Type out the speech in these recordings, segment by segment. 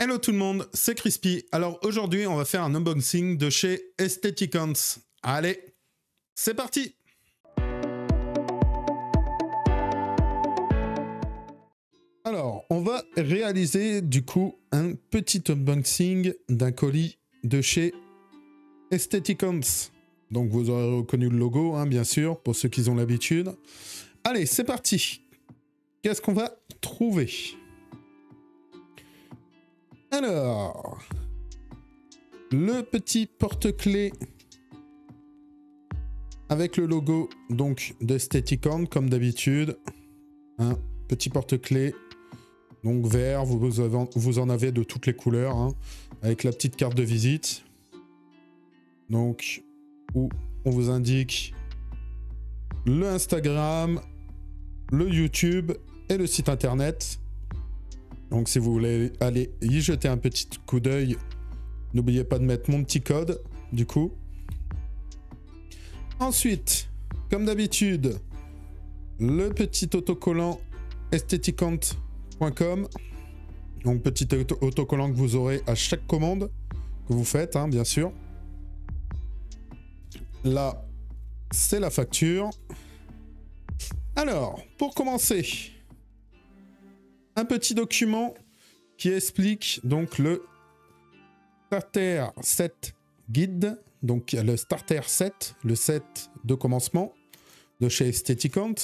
Hello tout le monde, c'est Crispy. Alors aujourd'hui, on va faire un unboxing de chez Aestheticons. Allez, c'est parti! Alors, on va réaliser du coup un petit unboxing d'un colis de chez Aestheticons. Donc vous aurez reconnu le logo, hein, bien sûr, pour ceux qui ont l'habitude. Allez, c'est parti! Qu'est-ce qu'on va trouver? Alors, le petit porte-clés avec le logo donc d'Aestheticons comme d'habitude. Un petit porte-clés donc vert, vous en avez de toutes les couleurs, hein, avec la petite carte de visite. Donc, où on vous indique le Instagram, le YouTube et le site internet. Donc si vous voulez aller y jeter un petit coup d'œil, n'oubliez pas de mettre mon petit code, du coup. Ensuite, comme d'habitude, le petit autocollant aestheticons.com. Donc petit autocollant que vous aurez à chaque commande que vous faites, hein, bien sûr. Là, c'est la facture. Alors, pour commencer, un petit document qui explique donc le Starter Set Guide, donc le Starter Set, le set de commencement de chez Aestheticons.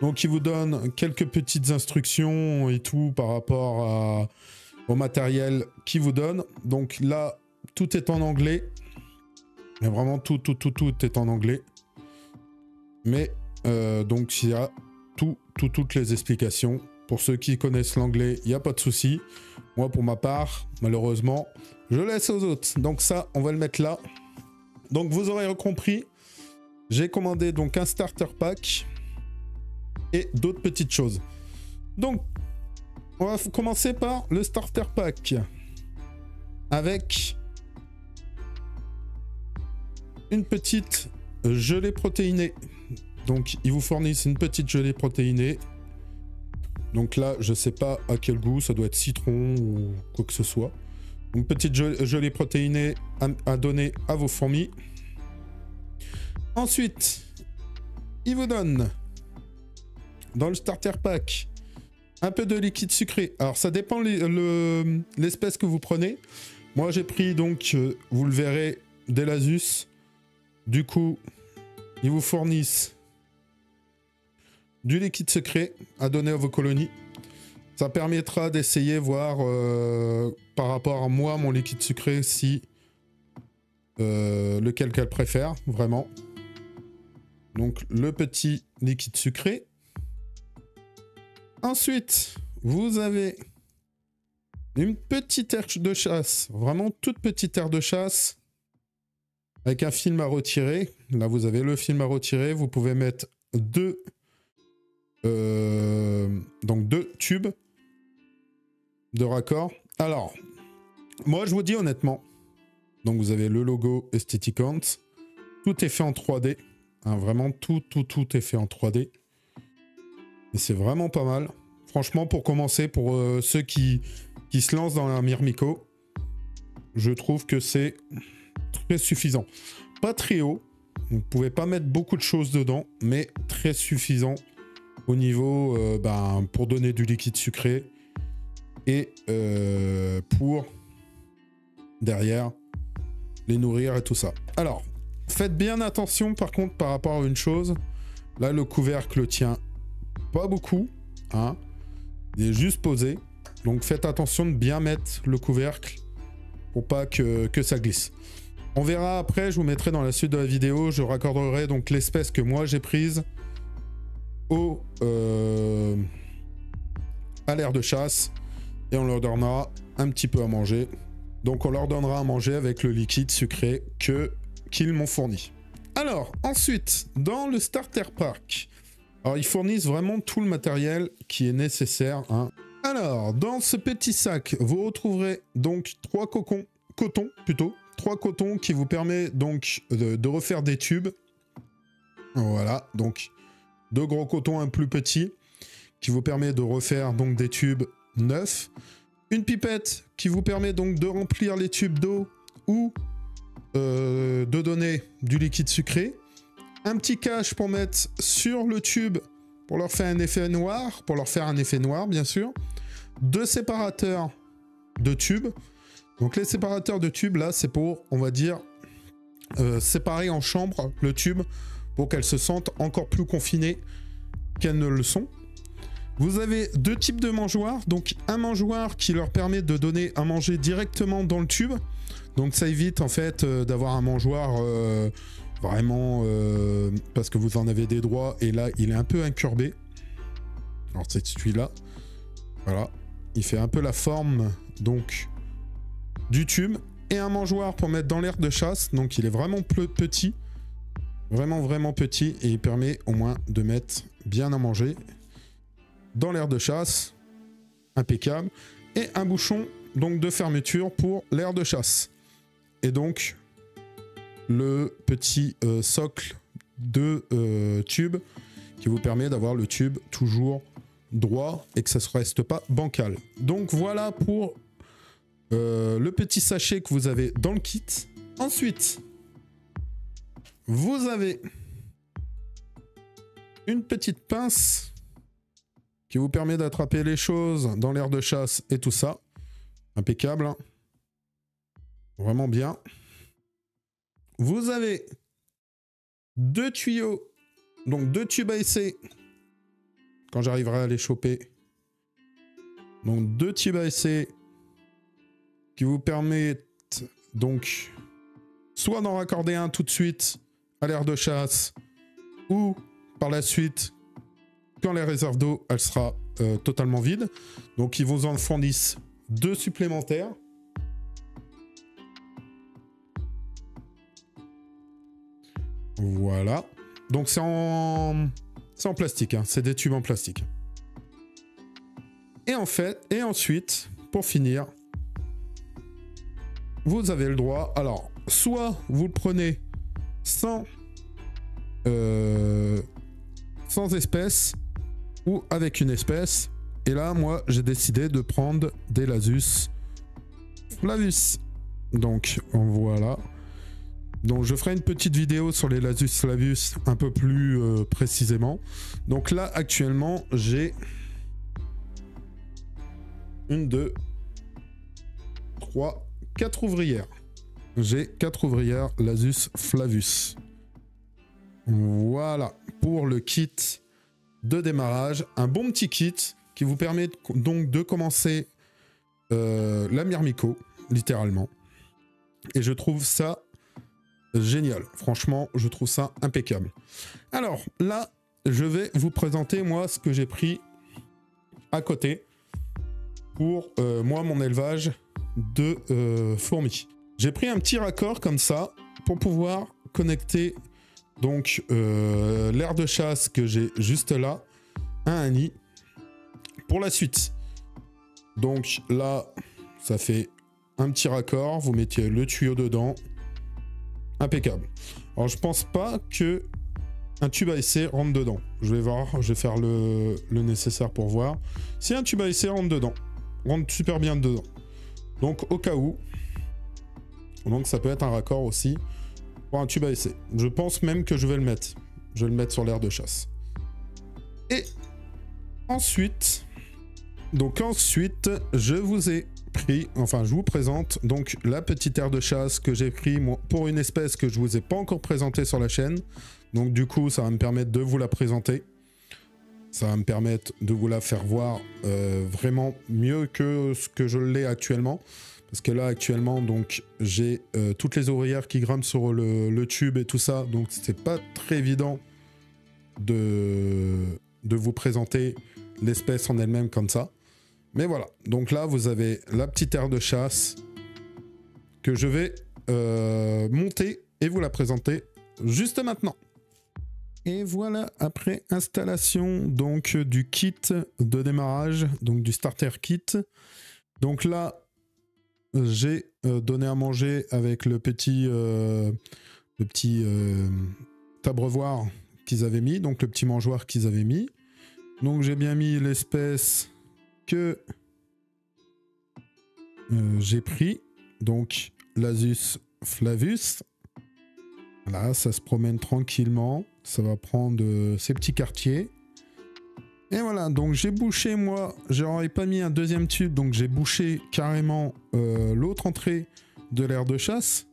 Donc il vous donne quelques petites instructions et tout par rapport au matériel qu'il vous donne. Donc là, tout est en anglais. Mais vraiment tout est en anglais. Mais donc il y a toutes les explications. Pour ceux qui connaissent l'anglais, il n'y a pas de souci. Moi, pour ma part, malheureusement, je laisse aux autres. Donc ça, on va le mettre là. Donc vous aurez compris, j'ai commandé donc un starter pack et d'autres petites choses. Donc, on va commencer par le starter pack avec une petite gelée protéinée. Donc, ils vous fournissent une petite gelée protéinée. Donc là, je sais pas à quel goût, ça doit être citron ou quoi que ce soit. Une petite gelée protéinée à donner à vos fourmis. Ensuite, il vous donne dans le starter pack un peu de liquide sucré. Alors ça dépend l'espèce que vous prenez. Moi j'ai pris donc, vous le verrez, des Lasus. Du coup, ils vous fournissent du liquide sucré à donner à vos colonies. Ça permettra d'essayer, voir par rapport à moi, mon liquide sucré, si lequel qu'elle préfère, vraiment. Donc le petit liquide sucré. Ensuite, vous avez une petite aire de chasse, vraiment toute petite aire de chasse, avec un film à retirer. Là, vous avez le film à retirer. Vous pouvez mettre deux tubes de raccord. Alors, moi, je vous dis honnêtement, donc vous avez le logo Aestheticons. Tout est fait en 3D. Hein, vraiment, tout est fait en 3D. Et c'est vraiment pas mal. Franchement, pour commencer, pour ceux qui se lancent dans la Myrmico, je trouve que c'est très suffisant. Pas très haut. Vous ne pouvez pas mettre beaucoup de choses dedans, mais très suffisant au niveau pour donner du liquide sucré et pour derrière les nourrir et tout ça. Alors, faites bien attention par contre par rapport à une chose. Là, le couvercle tient pas beaucoup, hein. Il est juste posé. Donc faites attention de bien mettre le couvercle pour pas que ça glisse. On verra après, je vous mettrai dans la suite de la vidéo, je raccorderai donc l'espèce que moi j'ai prise à l'aire de chasse et on leur donnera un petit peu à manger. Donc on leur donnera à manger avec le liquide sucré qu'ils m'ont fourni. Alors ensuite, dans le starter pack, alors ils fournissent vraiment tout le matériel qui est nécessaire, hein. Alors dans ce petit sac, vous retrouverez donc 3 cotons qui vous permet donc de refaire des tubes. Voilà, donc 2 gros cotons, un plus petit, qui vous permet de refaire donc des tubes neufs. Une pipette qui vous permet donc de remplir les tubes d'eau ou de donner du liquide sucré. Un petit cache pour mettre sur le tube pour leur faire un effet noir, bien sûr. 2 séparateurs de tubes. Donc les séparateurs de tubes là, c'est pour, on va dire, séparer en chambre le tube pour qu'elles se sentent encore plus confinées qu'elles ne le sont. Vous avez 2 types de mangeoires. Donc un mangeoire qui leur permet de donner à manger directement dans le tube. Donc ça évite en fait d'avoir un mangeoire vraiment parce que vous en avez des droits et là il est un peu incurvé. Alors c'est celui-là. Voilà. Il fait un peu la forme donc du tube. Et un mangeoir pour mettre dans l'aire de chasse. Donc il est vraiment petit. Vraiment petit. Et il permet au moins de mettre bien à manger dans l'aire de chasse. Impeccable. Et un bouchon donc de fermeture pour l'aire de chasse. Et donc le petit socle de tube qui vous permet d'avoir le tube toujours droit et que ça ne reste pas bancal. Donc voilà pour le petit sachet que vous avez dans le kit. Ensuite, vous avez une petite pince qui vous permet d'attraper les choses dans l'aire de chasse et tout ça. Impeccable. Hein. Vraiment bien. Vous avez 2 tuyaux, donc 2 tubes à essai. Quand j'arriverai à les choper. Donc 2 tubes à essai qui vous permettent donc soit d'en raccorder un tout de suite à l'aire de chasse ou par la suite quand les réserves d'eau elle sera totalement vide. Donc ils vous en fournissent 2 supplémentaires. Voilà. Donc c'est en plastique, hein. C'est des tubes en plastique. Et ensuite, pour finir, vous avez le droit. Alors, soit vous le prenez sans espèce ou avec une espèce. Et là, moi, j'ai décidé de prendre des Lasus Flavus. Donc, voilà. Donc, je ferai une petite vidéo sur les Lasus Flavus un peu plus précisément. Donc là, actuellement, j'ai 1, 2, 3, 4 ouvrières. J'ai 4 ouvrières Lasus Flavus. Voilà pour le kit de démarrage. Un bon petit kit qui vous permet donc de commencer la Myrmico, littéralement. Et je trouve ça génial. Franchement, je trouve ça impeccable. Alors là, je vais vous présenter moi ce que j'ai pris à côté pour moi mon élevage de fourmis. J'ai pris un petit raccord comme ça pour pouvoir connecter donc l'aire de chasse que j'ai juste là à un nid pour la suite. Donc là, ça fait un petit raccord, vous mettez le tuyau dedans. Impeccable. Alors je pense pas que un tube à essai rentre dedans. Je vais voir, je vais faire le nécessaire pour voir. Si un tube à essai rentre dedans, rentre super bien dedans. Donc au cas où, donc ça peut être un raccord aussi pour un tube à essai. Je pense même que je vais le mettre. Je vais le mettre sur l'aire de chasse. Et ensuite, je vous ai pris, enfin je vous présente donc la petite aire de chasse que j'ai pris pour une espèce que je vous ai pas encore présentée sur la chaîne. Donc du coup ça va me permettre de vous la présenter. Ça va me permettre de vous la faire voir vraiment mieux que ce que je l'ai actuellement. Parce que là actuellement donc j'ai toutes les ouvrières qui grimpent sur le tube et tout ça. Donc c'est pas très évident de vous présenter l'espèce en elle-même comme ça. Mais voilà, donc là vous avez la petite aire de chasse que je vais monter et vous la présenter juste maintenant. Et voilà, après installation donc du kit de démarrage, donc du starter kit. Donc là, j'ai donné à manger avec le petit abreuvoir qu'ils avaient mis, donc le petit mangeoire qu'ils avaient mis. Donc j'ai bien mis l'espèce que j'ai pris donc l'Azus Flavus. Voilà, ça se promène tranquillement. Ça va prendre ces petits quartiers. Et voilà, donc j'ai bouché, moi, j'aurais pas mis un deuxième tube, donc j'ai bouché carrément l'autre entrée de l'aire de chasse.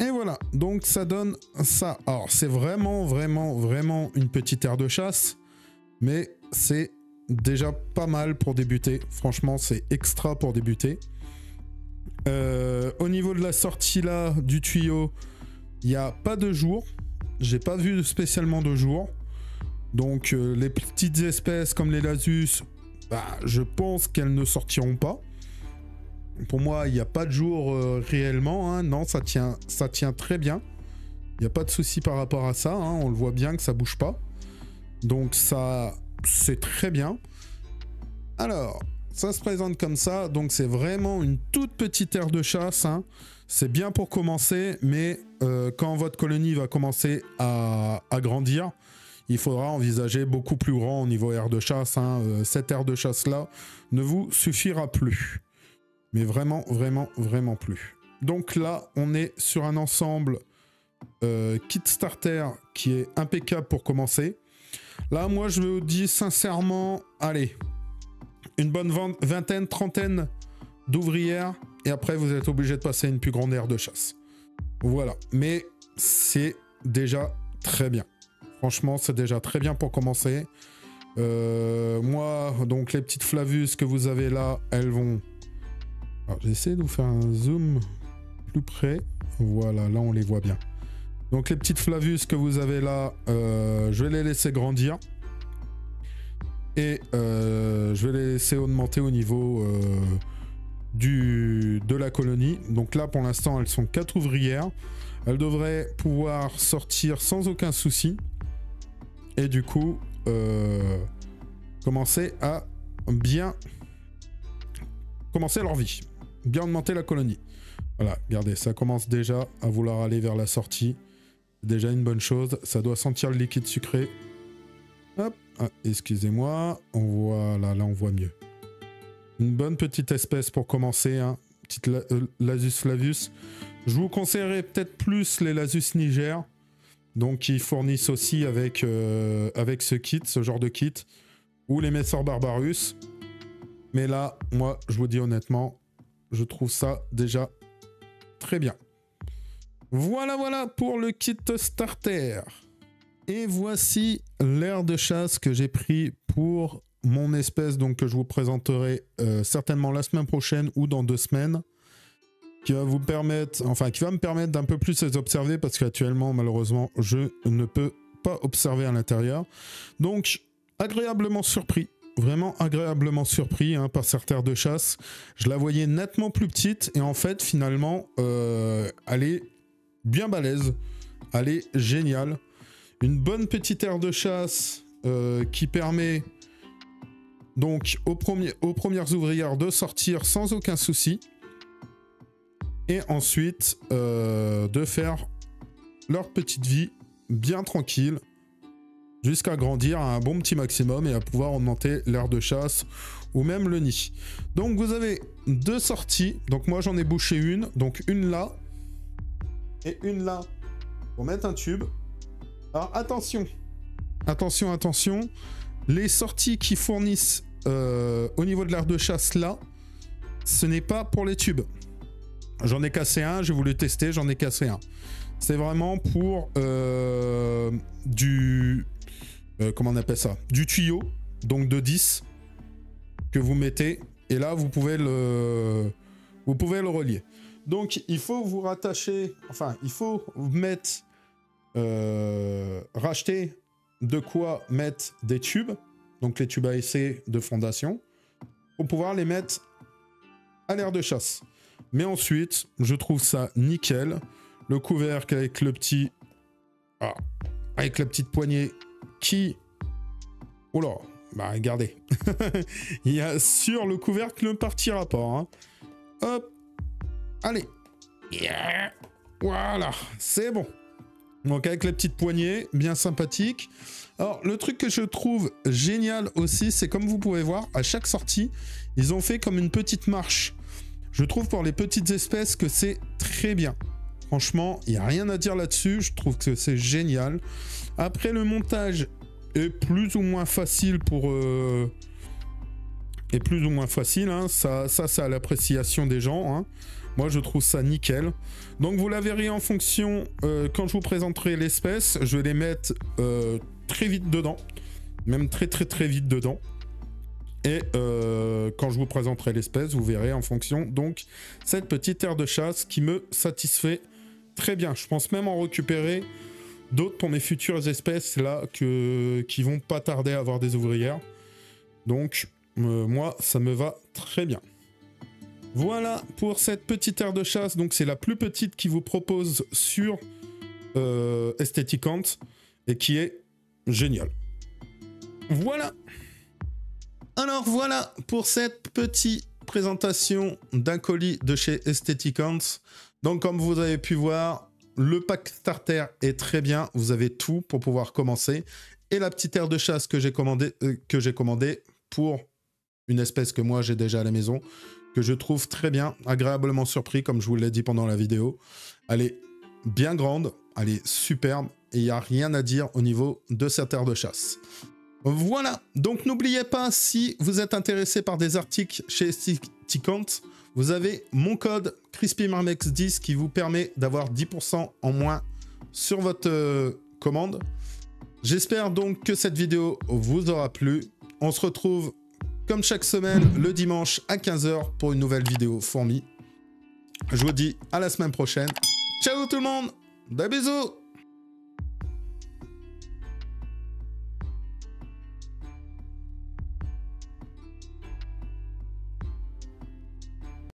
Et voilà, donc ça donne ça. Alors, c'est vraiment une petite aire de chasse, mais c'est déjà pas mal pour débuter. Franchement, c'est extra pour débuter. Au niveau de la sortie là, du tuyau, il n'y a pas de jour. J'ai pas vu spécialement de jour. Donc, les petites espèces comme les Lasus, bah, je pense qu'elles ne sortiront pas. Pour moi, il n'y a pas de jour réellement. Hein. Non, ça tient très bien. Il n'y a pas de souci par rapport à ça. Hein. On le voit bien que ça bouge pas. Donc ça, c'est très bien. Alors, ça se présente comme ça. Donc c'est vraiment une toute petite aire de chasse. Hein. C'est bien pour commencer. Mais quand votre colonie va commencer à grandir, il faudra envisager beaucoup plus grand au niveau aire de chasse. Hein. Cette aire de chasse-là ne vous suffira plus. Mais vraiment plus. Donc là, on est sur un ensemble kit starter qui est impeccable pour commencer. Là, moi, je vous dis sincèrement, allez, une bonne vingtaine, trentaine d'ouvrières. Et après, vous êtes obligé de passer à une plus grande aire de chasse. Voilà. Mais c'est déjà très bien. Franchement, c'est déjà très bien pour commencer. Moi, donc les petites Flavus que vous avez là, elles vont... Alors, j'essaie de vous faire un zoom plus près. Voilà, là on les voit bien. Donc les petites Flavus que vous avez là, je vais les laisser grandir. Et je vais les laisser augmenter au niveau de la colonie. Donc là pour l'instant elles sont 4 ouvrières. Elles devraient pouvoir sortir sans aucun souci. Et du coup, commencer à bien commencer leur vie. Bien augmenter la colonie. Voilà, regardez, ça commence déjà à vouloir aller vers la sortie. C'est déjà une bonne chose. Ça doit sentir le liquide sucré. Hop, ah, excusez-moi. On voit là, on voit mieux. Une bonne petite espèce pour commencer. Hein. Petite Lasus Flavus. Je vous conseillerais peut-être plus les Lasus Niger. Donc, ils fournissent aussi avec ce kit, ce genre de kit. Ou les Messor Barbarus. Mais là, moi, je vous dis honnêtement, je trouve ça déjà très bien. Voilà pour le kit starter. Et voici l'aire de chasse que j'ai pris pour mon espèce, donc que je vous présenterai certainement la semaine prochaine ou dans 2 semaines, qui va vous permettre, enfin qui va me permettre d'un peu plus les observer parce qu'actuellement, malheureusement, je ne peux pas observer à l'intérieur. Donc, agréablement surpris. Vraiment agréablement surpris hein, par cette aire de chasse. Je la voyais nettement plus petite et en fait finalement elle est bien balèze, elle est géniale. Une bonne petite aire de chasse qui permet donc aux premières ouvrières de sortir sans aucun souci et ensuite de faire leur petite vie bien tranquille jusqu'à grandir à un bon petit maximum et à pouvoir augmenter l'aire de chasse ou même le nid. Donc vous avez 2 sorties. Donc moi j'en ai bouché une. Donc une là et une là pour mettre un tube. Alors attention. Les sorties qui fournissent au niveau de l'aire de chasse là, ce n'est pas pour les tubes. J'en ai cassé un, j'ai voulu tester, j'en ai cassé un. C'est vraiment pour comment on appelle ça? Du tuyau, donc de 10, que vous mettez, et là vous pouvez le relier. Donc il faut vous rattacher, enfin il faut mettre, racheter de quoi mettre des tubes, donc les tubes à essai de fondation, pour pouvoir les mettre à l'aire de chasse. Mais ensuite, je trouve ça nickel. Le couvercle avec le petit... Ah, avec la petite poignée qui... Oh là, bah regardez. Il y a sur le couvercle ne partira pas. Hein. Hop. Allez. Yeah. Voilà, c'est bon. Donc avec les petites poignées, bien sympathique. Alors le truc que je trouve génial aussi, c'est comme vous pouvez voir, à chaque sortie, ils ont fait comme une petite marche. Je trouve pour les petites espèces que c'est très bien. Franchement, il n'y a rien à dire là-dessus, je trouve que c'est génial. Après, le montage est plus ou moins facile pour... est plus ou moins facile, hein. Ça c'est à l'appréciation des gens, hein. Moi, je trouve ça nickel. Donc, vous la verrez en fonction, quand je vous présenterai l'espèce, je vais les mettre très vite dedans. Même très vite dedans. Et quand je vous présenterai l'espèce, vous verrez en fonction. Donc, cette petite aire de chasse qui me satisfait très bien. Je pense même en récupérer d'autres pour mes futures espèces là qui vont pas tarder à avoir des ouvrières. Donc, moi, ça me va très bien. Voilà pour cette petite aire de chasse. Donc, c'est la plus petite qui vous propose sur Aesthetic Ant et qui est géniale. Voilà. Alors, voilà pour cette petite présentation d'un colis de chez Aesthetic Ant. Donc, comme vous avez pu voir, le pack starter est très bien. Vous avez tout pour pouvoir commencer. Et la petite aire de chasse que j'ai commandée pour une espèce que moi j'ai déjà à la maison, que je trouve très bien, agréablement surpris, comme je vous l'ai dit pendant la vidéo. Elle est bien grande, elle est superbe, et il n'y a rien à dire au niveau de cette aire de chasse. Voilà, donc n'oubliez pas, si vous êtes intéressé par des articles chez Aesthetic Ant, vous avez mon code CrispyMarmex10 qui vous permet d'avoir 10% en moins sur votre commande. J'espère donc que cette vidéo vous aura plu. On se retrouve comme chaque semaine le dimanche à 15 h pour une nouvelle vidéo fourmi. Je vous dis à la semaine prochaine. Ciao tout le monde, des bisous.